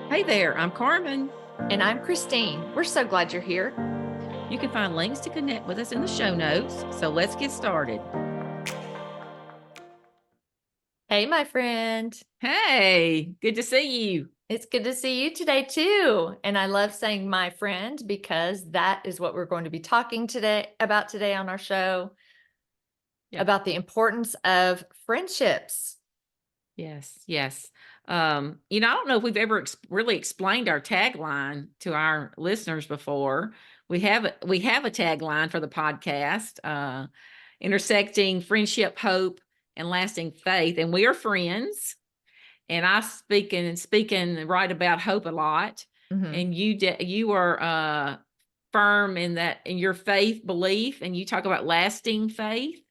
Hey there, I'm Carmen. And I'm Kristine. We're so glad you're here. You can find links to connect with us in the show notes. So let's get started. Hey, my friend. Hey, good to see you. It's good to see you today, too. And I love saying my friend because that is what we're going to be talking today on our show Yeah. about the importance of friendships. Yes, yes. I don't know if we've ever really explained our tagline to our listeners before. We have a tagline for the podcast, intersecting friendship, hope, and lasting faith. And we are friends. And I speaking right about hope a lot. Mhm. And you are firm in your faith belief, and you talk about lasting faith,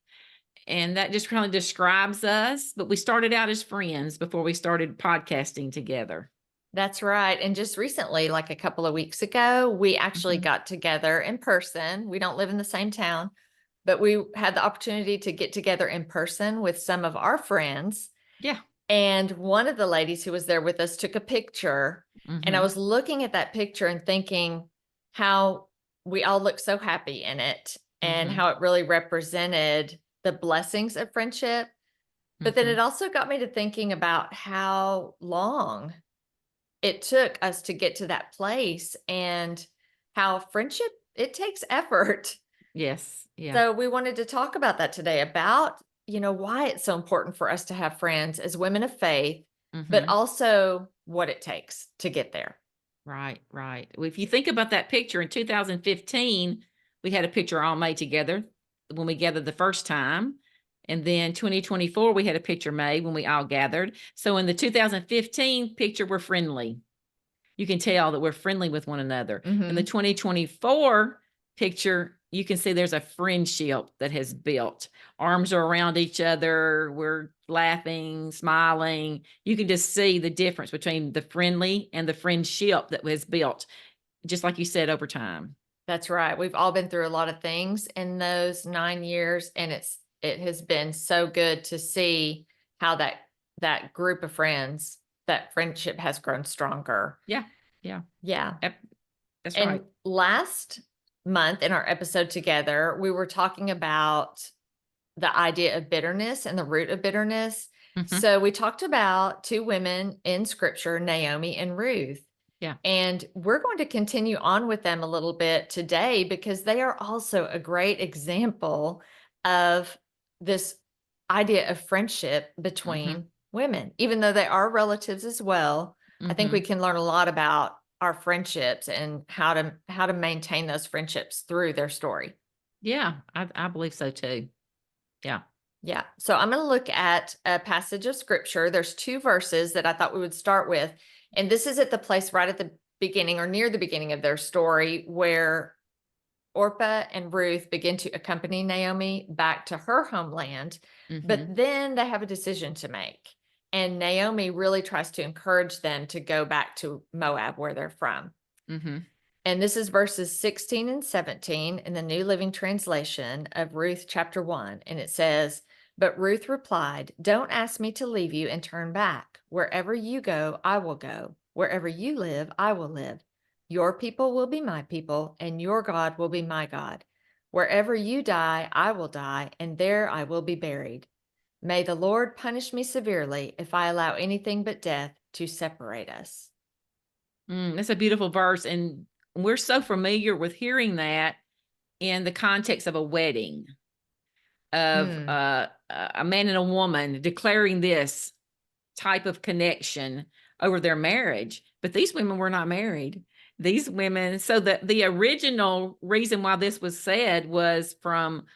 and that just kind of describes us. But we started out as friends before we started podcasting together. That's right. And just recently, like a couple of weeks ago, we actually Mhm. got together in person. We don't live in the same town, but we had the opportunity to get together in person with some of our friends. Yeah. And one of the ladies who was there with us took a picture, and I Hmm. was looking at that picture and thinking how we all look so happy in it and Hmm. how it really represented the blessings of friendship. But then it Hmm. also got me to thinking about how long it took us to get to that place and how friendship, it takes effort. Yes. Yeah. So we wanted to talk about that today about, why it's so important for us to have friends as women of faith, but Hmm. also what it takes to get there. Right. Right. Well, if you think about that picture in 2015, we had a picture all made together when we gathered the first time. And then 2024, we had a picture made when we all gathered. So in the 2015 picture, we're friendly. You can tell that we're friendly with one another. In the Mhm. 2024 picture, you can see there's a friendship that has built. Arms are around each other. We're laughing, smiling. You can just see the difference between the friendly and the friendship that was built, just like you said, over time. That's right. We've all been through a lot of things in those 9 years, and it has been so good to see how that group of friends, that friendship has grown stronger. Yeah. Yeah. Yeah. Yep, that's And right. last month in our episode together, we were talking about the idea of bitterness and the root of bitterness. Hmm. So we talked about two women in scripture, Naomi and Ruth. Yeah. And we're going to continue on with them a little bit today because they are also a great example of this idea of friendship Hmm. between women. Even though they are relatives as well, I think we Hmm. can learn a lot about our friendships and how to maintain those friendships through their story. Yeah. I believe so too. Yeah. Yeah. So I'm going to look at a passage of scripture. There's two verses that I thought we would start with. And this is at the place right at the beginning or near the beginning of their story where Orpah and Ruth begin to accompany Naomi back to her homeland. Hmm. But then they have a decision to make. And Naomi really tries to encourage them to go back to Moab, where they're from. Hmm. And this is verses 16 and 17 in the New Living Translation of Ruth chapter 1. And it says, "But Ruth replied, 'Don't ask me to leave you and turn back. Wherever you go, I will go. Wherever you live, I will live. Your people will be my people, and your God will be my God. Wherever you die, I will die, and there I will be buried. May the Lord punish me severely if I allow anything but death to separate us.'" That's a beautiful verse. And we're so familiar with hearing that in the context of a wedding, of Mm, a man and a woman declaring this type of connection over their marriage. But these women were not married. These women, so the original reason why this was said was from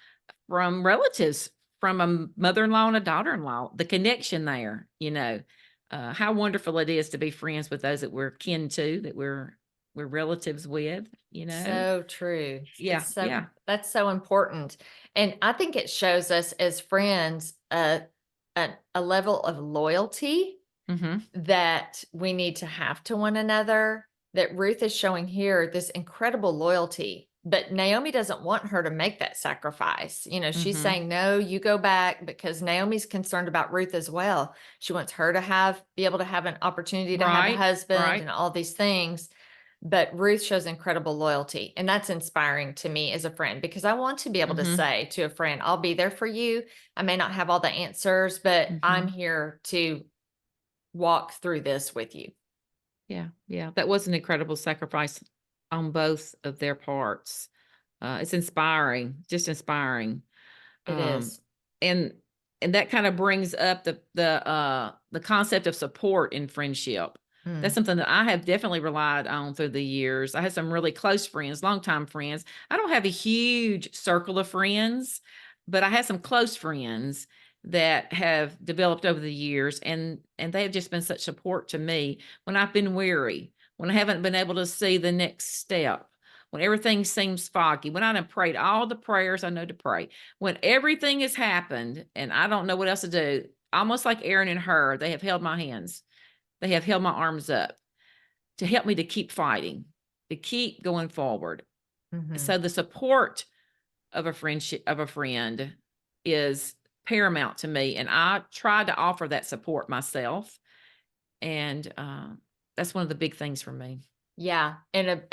relatives, from a mother-in-law and a daughter-in-law, the connection there, how wonderful it is to be friends with those that we're kin to, that we're relatives with. so true. Yeah, yeah. That's so important. And I think it shows us as friends a level of loyalty Mhm. that we need to have to one another. That Ruth is showing here this incredible loyalty But Naomi doesn't want her to make that sacrifice. You know, she's Mhm. saying, no, you go back, because Naomi's concerned about Ruth as well. She wants her to be able to have an opportunity to have a Right, husband right. and all these things. But Ruth shows incredible loyalty. And that's inspiring to me as a friend, because I want to be able to Mhm, say to a friend, I'll be there for you. I may not have all the answers, but I'm mhm. here to walk through this with you. Yeah, yeah, that was an incredible sacrifice on both of their parts. It's inspiring, just inspiring. It Um, is. and and that kind of brings up the concept of support in friendship. That's Mm, something that I have definitely relied on through the years. I had some really close friends, longtime friends. I don't have a huge circle of friends, but I have some close friends that have developed over the years, and they have just been such support to me when I've been weary, when I haven't been able to see the next step, when everything seems foggy, when I done prayed all the prayers I know to pray, when everything has happened and I don't know what else to do, almost like Aaron and her, they have held my hands. They have held my arms up to help me to keep fighting, to keep going forward. mhm. So the support of a friendship of a friend is paramount to me, and I try to offer that support myself, and that's one of the big things for me. Yeah, and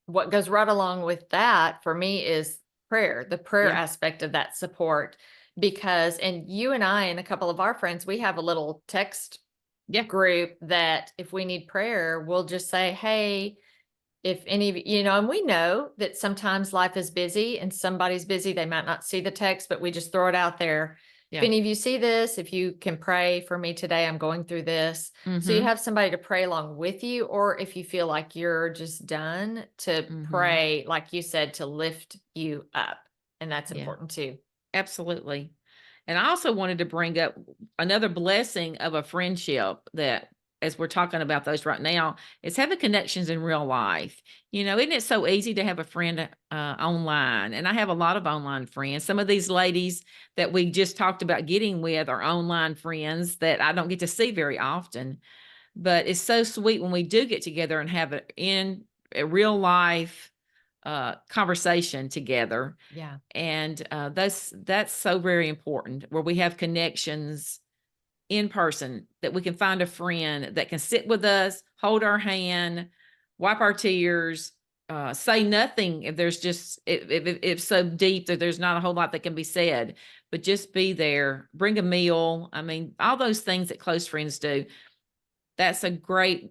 what goes right along with that for me is prayer, the prayer Yeah, aspect of that support. Because, and you and I and a couple of our friends, we have a little text yeah, group that if we need prayer, we'll just say, hey, if any of you know, and we know that sometimes life is busy and somebody's busy, they might not see the text, but we just throw it out there. If yeah. any of you see this, if you can pray for me today, I'm going through this. So you Mm-hmm. have somebody to pray along with you, or if you feel like you're just done, to Mm-hmm. pray, like you said, to lift you up. And that's Yeah. important too. Absolutely. And I also wanted to bring up another blessing of a friendship that, as we're talking about those right now, is having connections in real life. Isn't it so easy to have a friend online? And I have a lot of online friends. Some of these ladies that we just talked about getting with are online friends that I don't get to see very often. But it's so sweet when we do get together and have a real life conversation together, Yeah. and that's so very important, where we have connections in person, that we can find a friend that can sit with us, hold our hand, wipe our tears, say nothing if there's just if it's so deep that there's not a whole lot that can be said, but just be there, bring a meal. I mean, all those things that close friends do. That's a great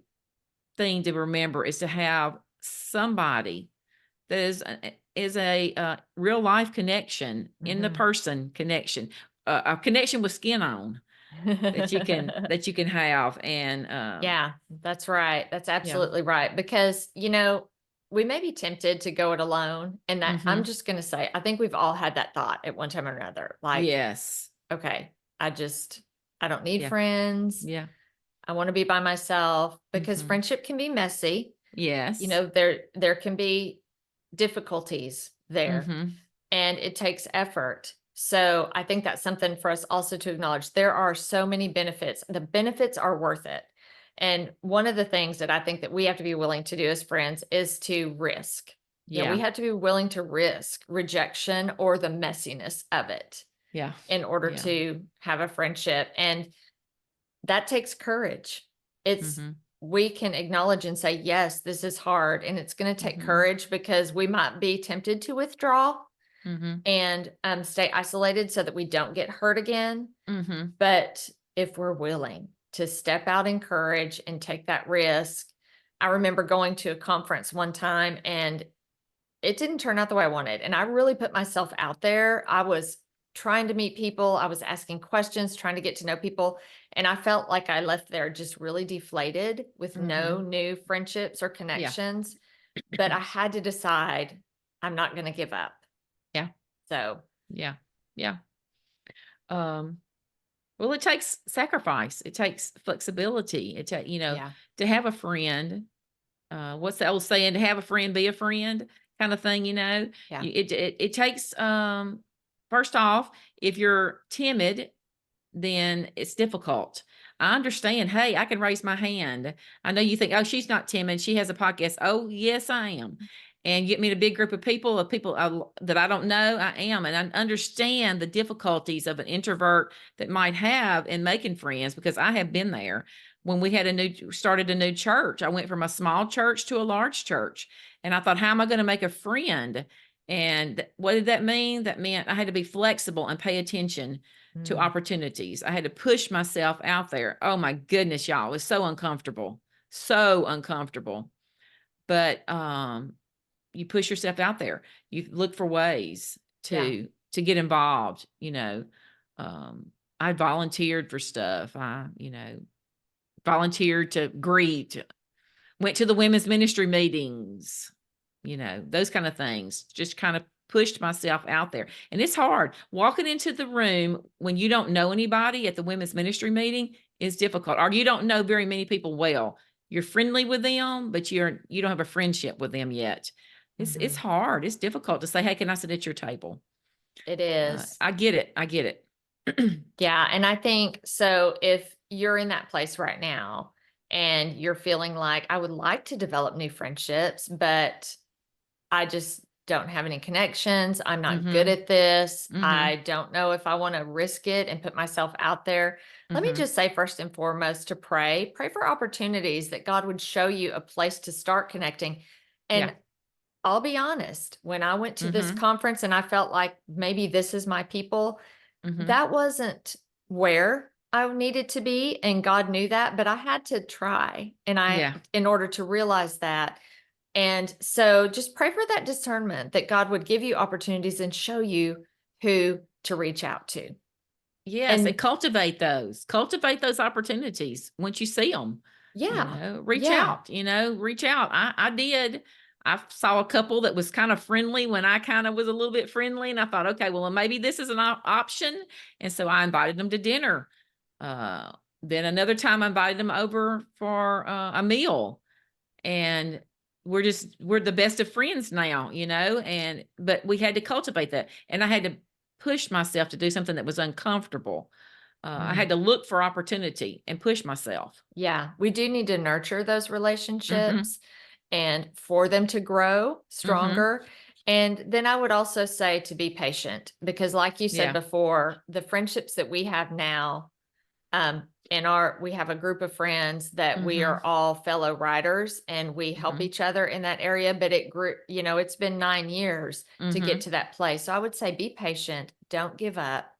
thing to remember, is to have somebody that is a real life connection, in the Mhm. person connection, a connection with skin on, that you can have, and Yeah, that's right. That's yeah. absolutely right. Because, we may be tempted to go it alone. And that I'm Mhm. just going to say, I think we've all had that thought at one time or another. Like, Yes. okay, I don't need Yeah. friends. Yeah. I want to be by myself, because Mhm. friendship can be messy. Yes. There can be difficulties there, Mhm. and it takes effort. So I think that's something for us also to acknowledge. There are so many benefits. The benefits are worth it. And one of the things that I think that we have to be willing to do as friends is to risk. We Yeah. have to be willing to risk rejection or the messiness of it Yeah. in order Yeah. to have a friendship. And that takes courage. It's Mhm. We can acknowledge and say, yes, this is hard. And it's going to take Mhm. courage, because we might be tempted to withdraw Mhm. and stay isolated so that we don't get hurt again. Mhm. But if we're willing to step out in courage and take that risk, I remember going to a conference one time and it didn't turn out the way I wanted. And I really put myself out there. I was trying to meet people, I was asking questions, trying to get to know people. And I felt like I left there just really deflated with no Mhm. new friendships or Yeah. connections. But I had to decide, I'm not going to give up. Yeah. So, Yeah. Yeah. Um Well, it takes sacrifice. It takes flexibility. yeah, to have a friend. What's the old saying? To have a friend, be a friend, kind of thing. yeah. It takes. First off, if you're timid, then it's difficult. I understand. Hey, I can raise my hand. I know you think, oh, she's not timid. She has a podcast. Oh, yes, I am. and get me in a big group of people that I don't know. I am, and I understand the difficulties of an introvert that might have in making friends, because I have been there. When we had started a new church, I went from a small church to a large church, and I thought, how am I going to make a friend? And what did that mean? That meant I had to be flexible and pay attention to Mm, opportunities. I had to push myself out there. Oh my goodness, y'all, it was so uncomfortable. So uncomfortable. But you push yourself out there. You look for ways yeah. to get involved, I volunteered for stuff. I, volunteered to greet, went to the women's ministry meetings, those kind of things. Just kind of pushed myself out there. And it's hard. Walking into the room when you don't know anybody at the women's ministry meeting is difficult, or you don't know very many people well. You're friendly with them, but you don't have a friendship with them yet. It's Mhm. hard. It's difficult to say, "Hey, can I sit at your table?" It is. I get it. I get it. Yeah. And I think so if you're in that place right now and you're feeling like I would like to develop new friendships, but I just don't have any connections. I'm not good Mhm. at this. Mhm. I don't know if I want to risk it and put myself out there. Let me Mhm. just say, first and foremost, to pray. Pray for opportunities that God would show you a place to start connecting. Yeah. And I'll be honest, when I went to this Mhm. conference and I felt like maybe this is my people, Mhm. that wasn't where I needed to be. And God knew that, but I had to try. And Yeah. in order to realize that. And so just pray for that discernment that God would give you opportunities and show you who to reach out to. Yes, and And cultivate those opportunities once you see them. yeah, Reach yeah. out, reach out. I did. I saw a couple that was kind of friendly when I kind of was a little bit friendly, and I thought, okay, well, maybe this is an option. And so I invited them to dinner. Uh, then another time I invited them over for a meal, and we're the best of friends now, and but we had to cultivate that, and I had to push myself to do something that was uncomfortable. I had Mm, to look for opportunity and push myself. yeah. We do need to nurture those Mhm. relationships and for them to grow Mhm. stronger. And then I would also say to be patient because, like you said Yeah. before, the friendships that we have now, we have a group of friends that we are Mhm. all fellow writers and we help Mhm. each other in that area, but it grew, it's been 9 years to get Mhm. to that place. So I would say be patient, don't give up.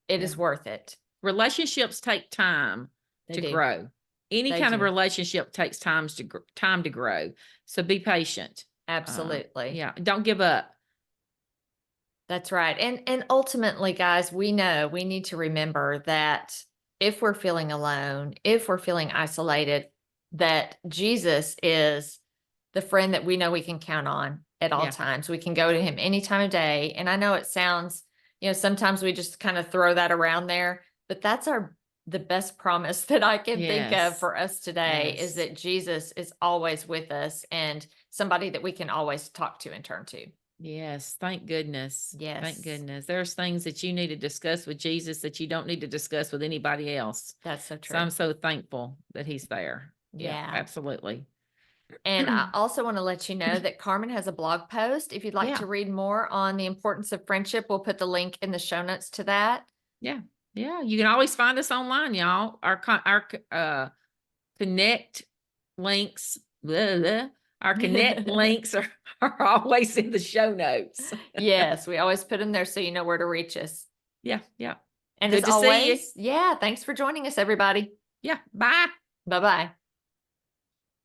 It Yeah. is worth it. Relationships take time They to do. grow. Any They kind of do. relationship takes time to grow. So be patient. Absolutely. Yeah, don't give up. That's right. And ultimately, guys, we know we need to remember that if we're feeling alone, if we're feeling isolated, that Jesus is the friend that we know we can count on at all Yeah. times. We can go to him any time of day. And I know it sounds, sometimes we just kind of throw that around there, but that's the best promise that I can think of Yes. for us today is Yes. that Jesus is always with us and somebody that we can always talk to and turn to. Yes, thank goodness. Thank Yes, goodness. There's things that you need to discuss with Jesus that you don't need to discuss with anybody else. that's so So true. I'm so thankful that he's there. Yeah, Yeah. absolutely. And I also want to let you know that Carmen has a blog post. If you'd like Yeah, to read more on the importance of friendship, we'll put the link in the show notes to that. yeah, yeah. You can always find us online, y'all. Our connect links, blah, blah, our connect links are always in the show notes. Yes, we always put them there so you know where to reach us. Yeah, yeah. And as Good to see you. always, yeah, thanks for joining us, everybody. Yeah, bye. Bye bye.